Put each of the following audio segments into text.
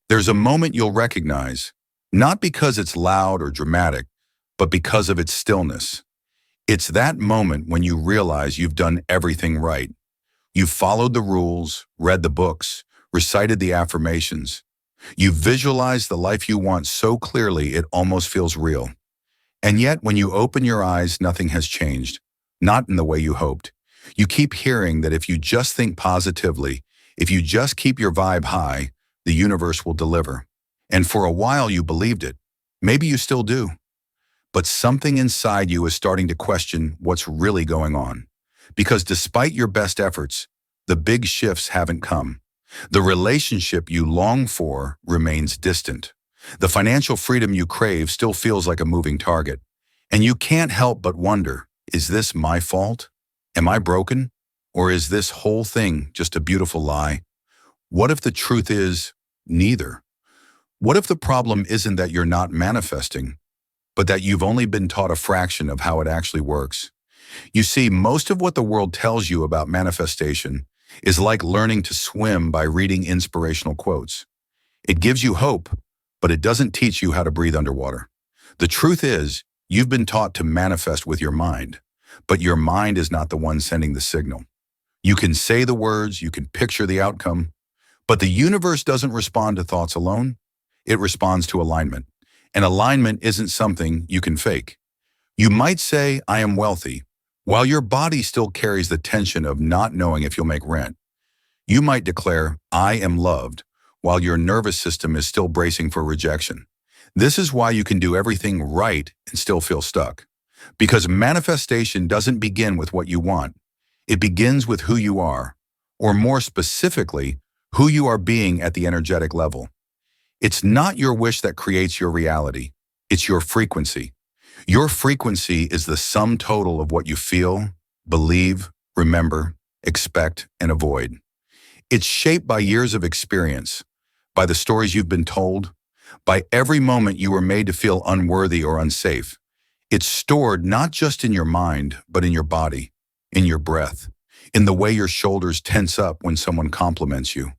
There's a moment you'll recognize, not because it's loud or dramatic, but because of its stillness. It's that moment when you realize you've done everything right. You've followed the rules, read the books, recited the affirmations. You've visualized the life you want so clearly it almost feels real. And yet, when you open your eyes, nothing has changed. Not in the way you hoped. You keep hearing that if you just think positively, if you just keep your vibe high, the universe will deliver. And for a while you believed it. Maybe you still do. But something inside you is starting to question what's really going on. Because despite your best efforts, the big shifts haven't come. The relationship you long for remains distant. The financial freedom you crave still feels like a moving target. And you can't help but wonder, is this my fault? Am I broken? Or is this whole thing just a beautiful lie? What if the truth is neither? What if the problem isn't that you're not manifesting, but that you've only been taught a fraction of how it actually works? You see, most of what the world tells you about manifestation is like learning to swim by reading inspirational quotes. It gives you hope, but it doesn't teach you how to breathe underwater. The truth is, you've been taught to manifest with your mind, but your mind is not the one sending the signal. You can say the words, you can picture the outcome, but the universe doesn't respond to thoughts alone. It responds to alignment. And alignment isn't something you can fake. You might say, I am wealthy, while your body still carries the tension of not knowing if you'll make rent. You might declare, I am loved, while your nervous system is still bracing for rejection. This is why you can do everything right and still feel stuck. Because manifestation doesn't begin with what you want. It begins with who you are, or more specifically, who you are being at the energetic level. It's not your wish that creates your reality. It's your frequency. Your frequency is the sum total of what you feel, believe, remember, expect, and avoid. It's shaped by years of experience, by the stories you've been told, by every moment you were made to feel unworthy or unsafe. It's stored not just in your mind, but in your body, in your breath, in the way your shoulders tense up when someone compliments you,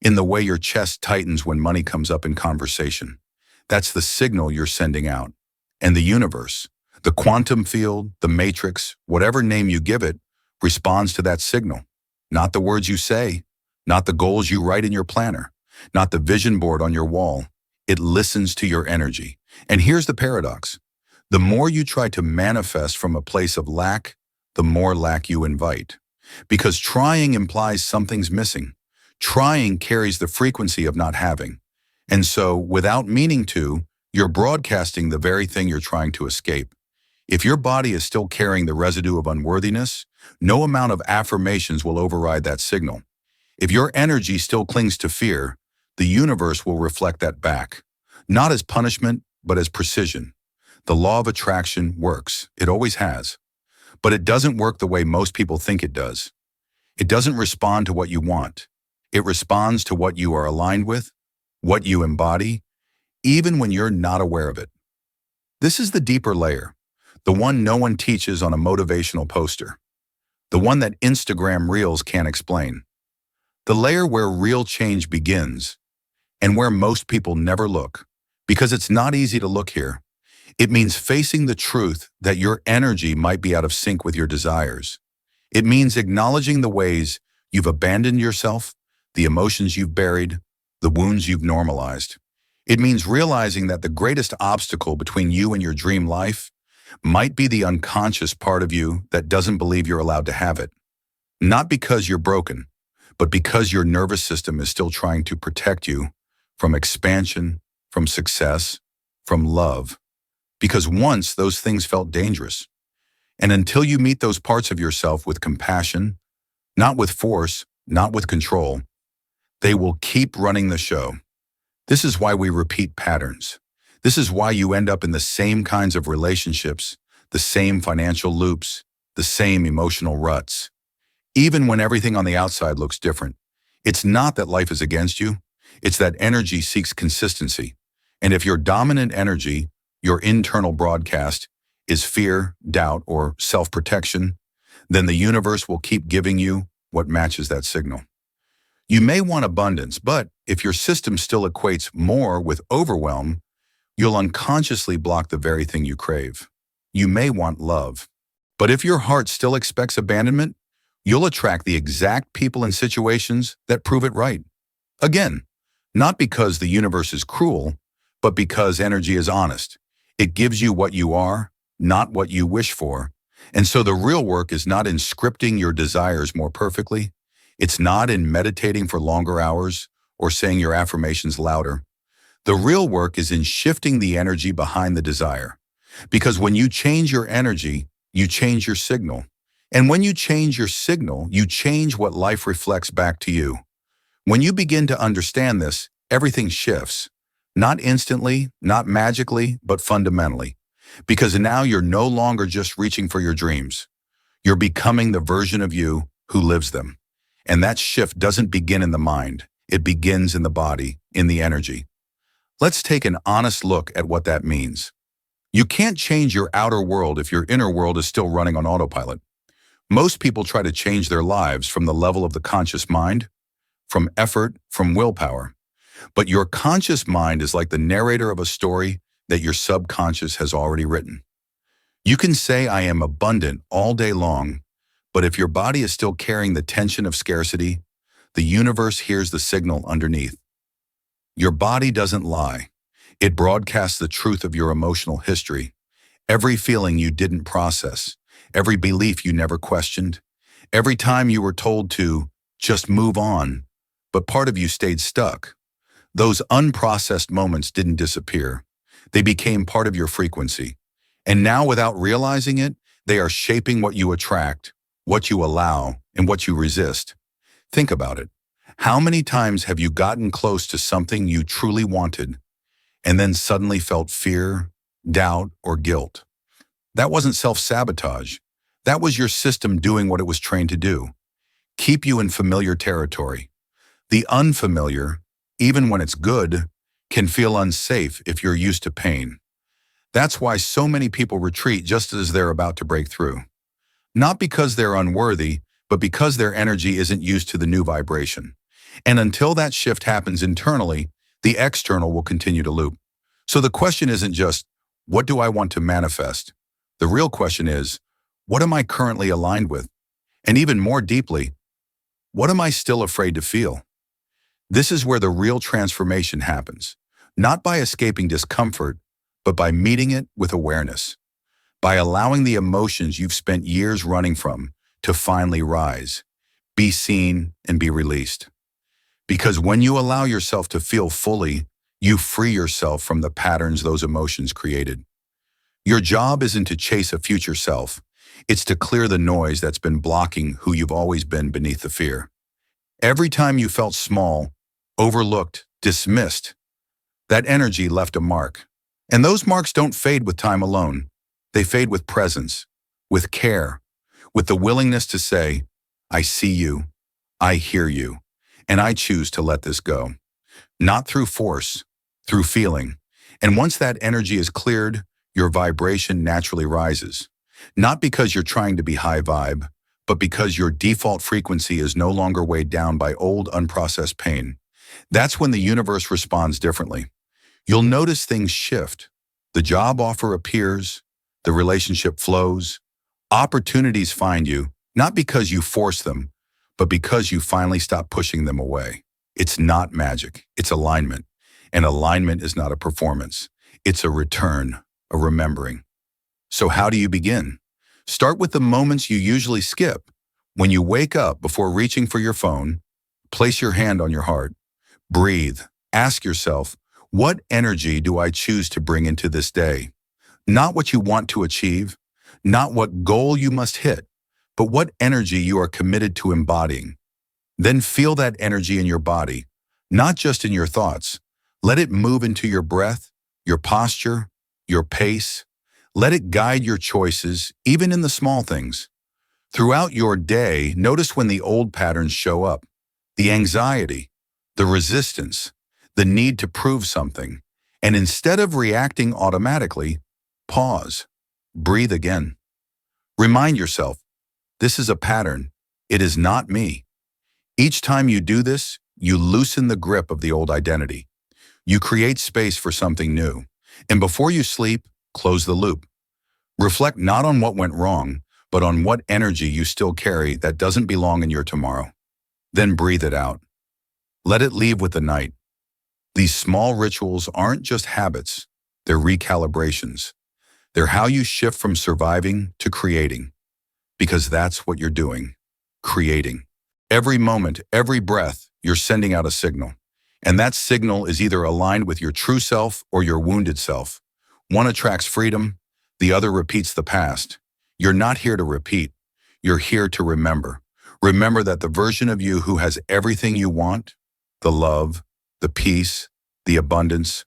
in the way your chest tightens when money comes up in conversation. That's the signal you're sending out. And the universe, the quantum field, the matrix, whatever name you give it, responds to that signal. Not the words you say, not the goals you write in your planner, not the vision board on your wall. It listens to your energy. And here's the paradox. The more you try to manifest from a place of lack, the more lack you invite. Because trying implies something's missing. Trying carries the frequency of not having. And so, without meaning to, you're broadcasting the very thing you're trying to escape. If your body is still carrying the residue of unworthiness, no amount of affirmations will override that signal. If your energy still clings to fear, the universe will reflect that back. Not as punishment, but as precision. The law of attraction works. It always has. But it doesn't work the way most people think it does. It doesn't respond to what you want. It responds to what you are aligned with, what you embody, even when you're not aware of it. This is the deeper layer, the one no one teaches on a motivational poster, the one that Instagram Reels can't explain, the layer where real change begins and where most people never look, because it's not easy to look here. It means facing the truth that your energy might be out of sync with your desires. It means acknowledging the ways you've abandoned yourself, the emotions you've buried, the wounds you've normalized. It means realizing that the greatest obstacle between you and your dream life might be the unconscious part of you that doesn't believe you're allowed to have it. Not because you're broken, but because your nervous system is still trying to protect you from expansion, from success, from love. Because once those things felt dangerous. And until you meet those parts of yourself with compassion, not with force, not with control, they will keep running the show. This is why we repeat patterns. This is why you end up in the same kinds of relationships, the same financial loops, the same emotional ruts. Even when everything on the outside looks different, it's not that life is against you. It's that energy seeks consistency. And if your dominant energy, your internal broadcast, is fear, doubt, or self-protection, then the universe will keep giving you what matches that signal. You may want abundance, but if your system still equates more with overwhelm, you'll unconsciously block the very thing you crave. You may want love. But if your heart still expects abandonment, you'll attract the exact people and situations that prove it right. Again, not because the universe is cruel, but because energy is honest. It gives you what you are, not what you wish for. And so the real work is not in scripting your desires more perfectly. It's not in meditating for longer hours or saying your affirmations louder. The real work is in shifting the energy behind the desire. Because when you change your energy, you change your signal. And when you change your signal, you change what life reflects back to you. When you begin to understand this, everything shifts. Not instantly, not magically, but fundamentally. Because now you're no longer just reaching for your dreams. You're becoming the version of you who lives them. And that shift doesn't begin in the mind. It begins in the body, in the energy. Let's take an honest look at what that means. You can't change your outer world if your inner world is still running on autopilot. Most people try to change their lives from the level of the conscious mind, from effort, from willpower. But your conscious mind is like the narrator of a story that your subconscious has already written. You can say, I am abundant all day long, but if your body is still carrying the tension of scarcity, the universe hears the signal underneath. Your body doesn't lie. It broadcasts the truth of your emotional history, every feeling you didn't process, every belief you never questioned, every time you were told to just move on, but part of you stayed stuck. Those unprocessed moments didn't disappear. They became part of your frequency. And now, without realizing it, they are shaping what you attract, what you allow, and what you resist. Think about it. How many times have you gotten close to something you truly wanted, and then suddenly felt fear, doubt, or guilt? That wasn't self-sabotage. That was your system doing what it was trained to do. Keep you in familiar territory. The unfamiliar, even when it's good, can feel unsafe if you're used to pain. That's why so many people retreat just as they're about to break through. Not because they're unworthy, but because their energy isn't used to the new vibration. And until that shift happens internally, the external will continue to loop. So the question isn't just, what do I want to manifest? The real question is, what am I currently aligned with? And even more deeply, what am I still afraid to feel? This is where the real transformation happens, not by escaping discomfort, but by meeting it with awareness, by allowing the emotions you've spent years running from to finally rise, be seen, and be released. Because when you allow yourself to feel fully, you free yourself from the patterns those emotions created. Your job isn't to chase a future self, it's to clear the noise that's been blocking who you've always been beneath the fear. Every time you felt small, overlooked, dismissed, that energy left a mark. And those marks don't fade with time alone. They fade with presence, with care, with the willingness to say, I see you, I hear you, and I choose to let this go. Not through force, through feeling. And once that energy is cleared, your vibration naturally rises. Not because you're trying to be high vibe, but because your default frequency is no longer weighed down by old unprocessed pain. That's when the universe responds differently. You'll notice things shift. The job offer appears, the relationship flows, opportunities find you, not because you force them, but because you finally stop pushing them away. It's not magic, it's alignment. And alignment is not a performance. It's a return, a remembering. So how do you begin? Start with the moments you usually skip. When you wake up before reaching for your phone, place your hand on your heart. Breathe. Ask yourself, what energy do I choose to bring into this day? Not what you want to achieve, not what goal you must hit, but what energy you are committed to embodying. Then feel that energy in your body, not just in your thoughts. Let it move into your breath, your posture, your pace. Let it guide your choices, even in the small things. Throughout your day, notice when the old patterns show up. The anxiety, the resistance, the need to prove something. And instead of reacting automatically, pause. Breathe again. Remind yourself, this is a pattern. It is not me. Each time you do this, you loosen the grip of the old identity. You create space for something new. And before you sleep, close the loop. Reflect not on what went wrong, but on what energy you still carry that doesn't belong in your tomorrow. Then breathe it out. Let it leave with the night. These small rituals aren't just habits, they're recalibrations. They're how you shift from surviving to creating, because that's what you're doing, creating. Every moment, every breath, you're sending out a signal. And that signal is either aligned with your true self or your wounded self. One attracts freedom, the other repeats the past. You're not here to repeat, you're here to remember. Remember that the version of you who has everything you want, the love, the peace, the abundance,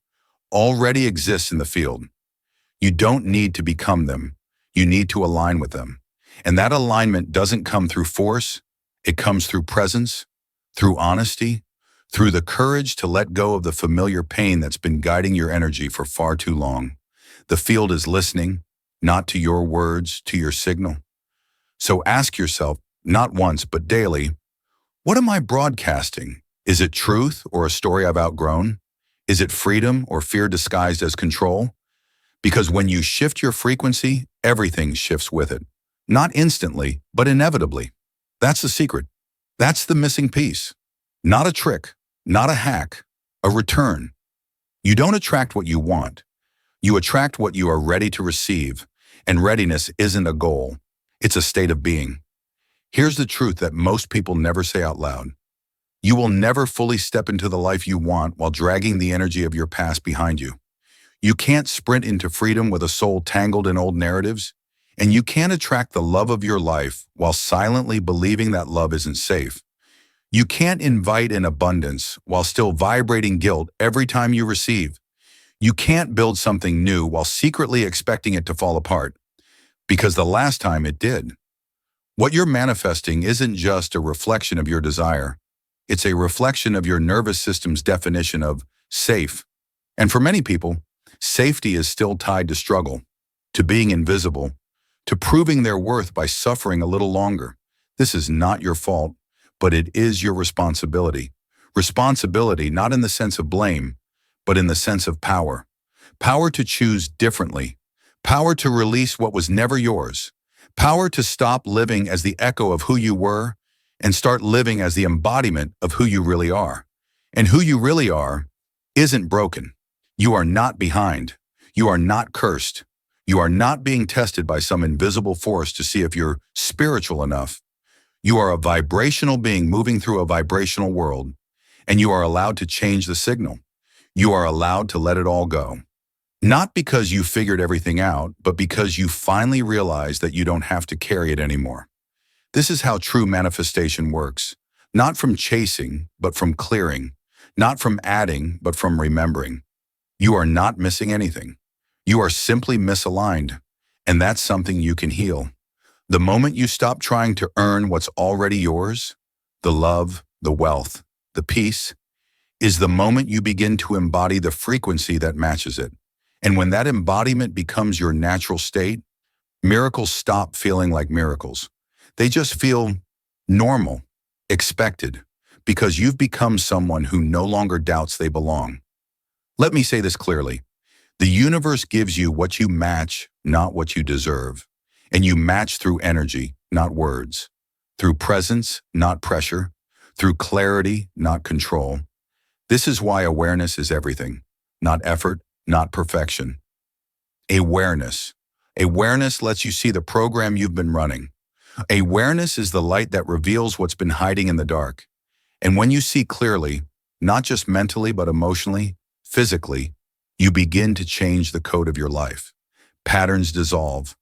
already exists in the field. You don't need to become them. You need to align with them. And that alignment doesn't come through force. It comes through presence, through honesty, through the courage to let go of the familiar pain that's been guiding your energy for far too long. The field is listening, not to your words, to your signal. So ask yourself, not once, but daily, what am I broadcasting? Is it truth or a story I've outgrown? Is it freedom or fear disguised as control? Because when you shift your frequency, everything shifts with it. Not instantly, but inevitably. That's the secret. That's the missing piece. Not a trick, not a hack, a return. You don't attract what you want. You attract what you are ready to receive, and readiness isn't a goal. It's a state of being. Here's the truth that most people never say out loud. You will never fully step into the life you want while dragging the energy of your past behind you. You can't sprint into freedom with a soul tangled in old narratives, and you can't attract the love of your life while silently believing that love isn't safe. You can't invite in abundance while still vibrating guilt every time you receive. You can't build something new while secretly expecting it to fall apart, because the last time it did. What you're manifesting isn't just a reflection of your desire. It's a reflection of your nervous system's definition of safe. And for many people, safety is still tied to struggle, to being invisible, to proving their worth by suffering a little longer. This is not your fault, but it is your responsibility. Responsibility not in the sense of blame, but in the sense of power. Power to choose differently. Power to release what was never yours. Power to stop living as the echo of who you were and start living as the embodiment of who you really are. And who you really are isn't broken. You are not behind. You are not cursed. You are not being tested by some invisible force to see if you're spiritual enough. You are a vibrational being moving through a vibrational world, and you are allowed to change the signal. You are allowed to let it all go. Not because you figured everything out, but because you finally realized that you don't have to carry it anymore. This is how true manifestation works. Not from chasing, but from clearing. Not from adding, but from remembering. You are not missing anything. You are simply misaligned, and that's something you can heal. The moment you stop trying to earn what's already yours, the love, the wealth, the peace, is the moment you begin to embody the frequency that matches it. And when that embodiment becomes your natural state, miracles stop feeling like miracles. They just feel normal, expected, because you've become someone who no longer doubts they belong. Let me say this clearly. The universe gives you what you match, not what you deserve. And you match through energy, not words. Through presence, not pressure. Through clarity, not control. This is why awareness is everything. Not effort, not perfection. Awareness. Awareness lets you see the program you've been running. Awareness is the light that reveals what's been hiding in the dark. And when you see clearly, not just mentally but emotionally, physically, you begin to change the code of your life. Patterns dissolve,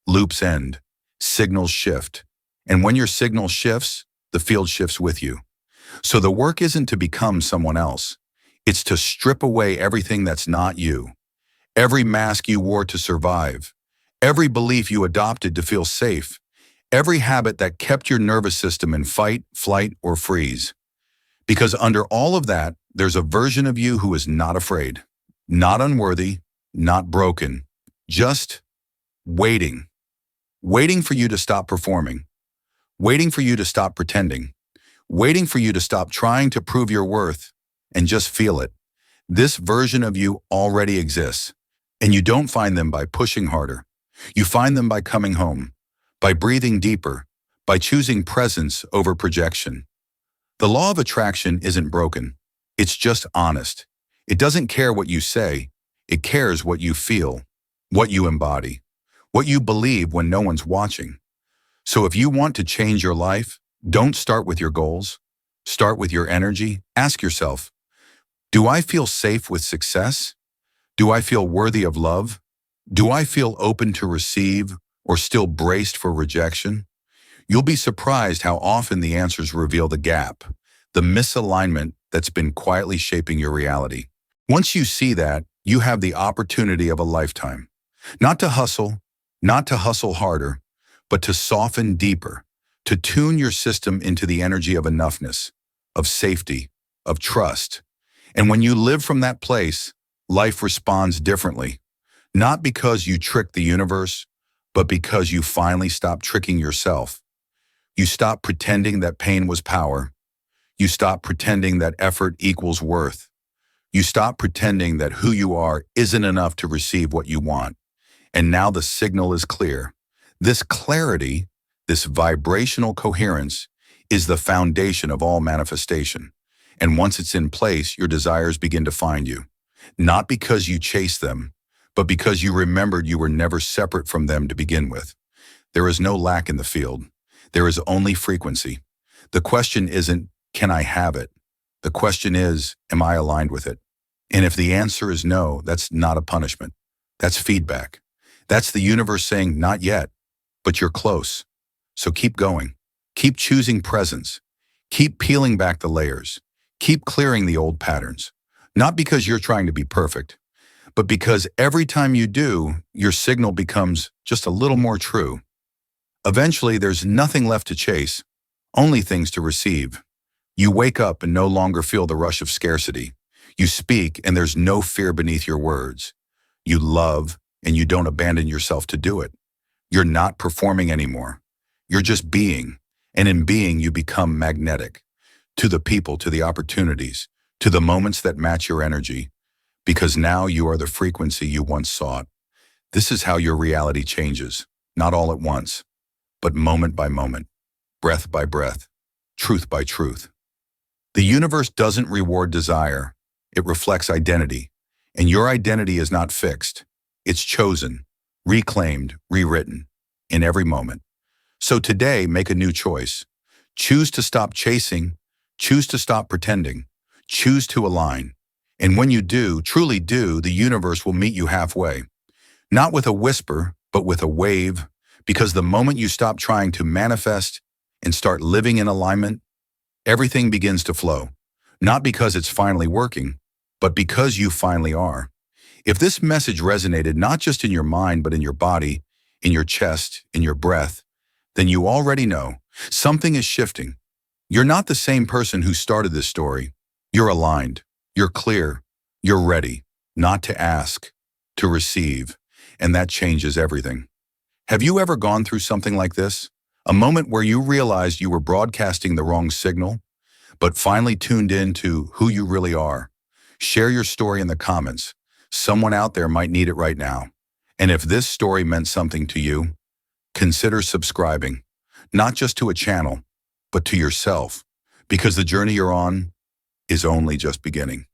loops end, signals shift. And when your signal shifts, the field shifts with you. So the work isn't to become someone else. It's to strip away everything that's not you. Every mask you wore to survive. Every belief you adopted to feel safe. Every habit that kept your nervous system in fight, flight, or freeze. Because under all of that, there's a version of you who is not afraid, not unworthy, not broken, just waiting. Waiting for you to stop performing. Waiting for you to stop pretending. waiting for you to stop trying to prove your worth and just feel it. This version of you already exists, and you don't find them by pushing harder. You find them by coming home, by breathing deeper, by choosing presence over projection. The law of attraction isn't broken. It's just honest. It doesn't care what you say. It cares what you feel, what you embody, what you believe when no one's watching. So if you want to change your life, don't start with your goals. Start with your energy. Ask yourself, do I feel safe with success? Do I feel worthy of love? Do I feel open to receive or still braced for rejection? You'll be surprised how often the answers reveal the gap, the misalignment that's been quietly shaping your reality. Once you see that, you have the opportunity of a lifetime. Not to hustle harder, but to soften deeper, to tune your system into the energy of enoughness, of safety, of trust. And when you live from that place, life responds differently. Not because you tricked the universe, but because you finally stopped tricking yourself. You stopped pretending that pain was power. You stopped pretending that effort equals worth. You stopped pretending that who you are isn't enough to receive what you want. And now the signal is clear. This clarity, this vibrational coherence, is the foundation of all manifestation. And once it's in place, your desires begin to find you. Not because you chase them, but because you remembered you were never separate from them to begin with. There is no lack in the field. There is only frequency. The question isn't, can I have it? The question is, am I aligned with it? And if the answer is no, that's not a punishment. That's feedback. That's the universe saying, not yet, but you're close. So keep going. Keep choosing presence. Keep peeling back the layers. Keep clearing the old patterns. Not because you're trying to be perfect, but because every time you do, your signal becomes just a little more true. Eventually, there's nothing left to chase, only things to receive. You wake up and no longer feel the rush of scarcity. You speak and there's no fear beneath your words. You love and you don't abandon yourself to do it. You're not performing anymore. You're just being. And in being, you become magnetic to the people, to the opportunities, to the moments that match your energy, because now you are the frequency you once sought. This is how your reality changes, not all at once, but moment by moment, breath by breath, truth by truth. The universe doesn't reward desire. It reflects identity. And your identity is not fixed. It's chosen, reclaimed, rewritten in every moment. So today, make a new choice. Choose to stop chasing. Choose to stop pretending. Choose to align. And when you do, truly do, the universe will meet you halfway. Not with a whisper, but with a wave. Because the moment you stop trying to manifest and start living in alignment, everything begins to flow. Not because it's finally working, but because you finally are. If this message resonated not just in your mind, but in your body, in your chest, in your breath, then you already know something is shifting. You're not the same person who started this story. You're aligned. You're clear. You're ready, not to ask, to receive. And that changes everything. Have you ever gone through something like this? A moment where you realized you were broadcasting the wrong signal, but finally tuned in to who you really are? Share your story in the comments. Someone out there might need it right now. And if this story meant something to you, consider subscribing, not just to a channel, but to yourself, because the journey you're on is only just beginning.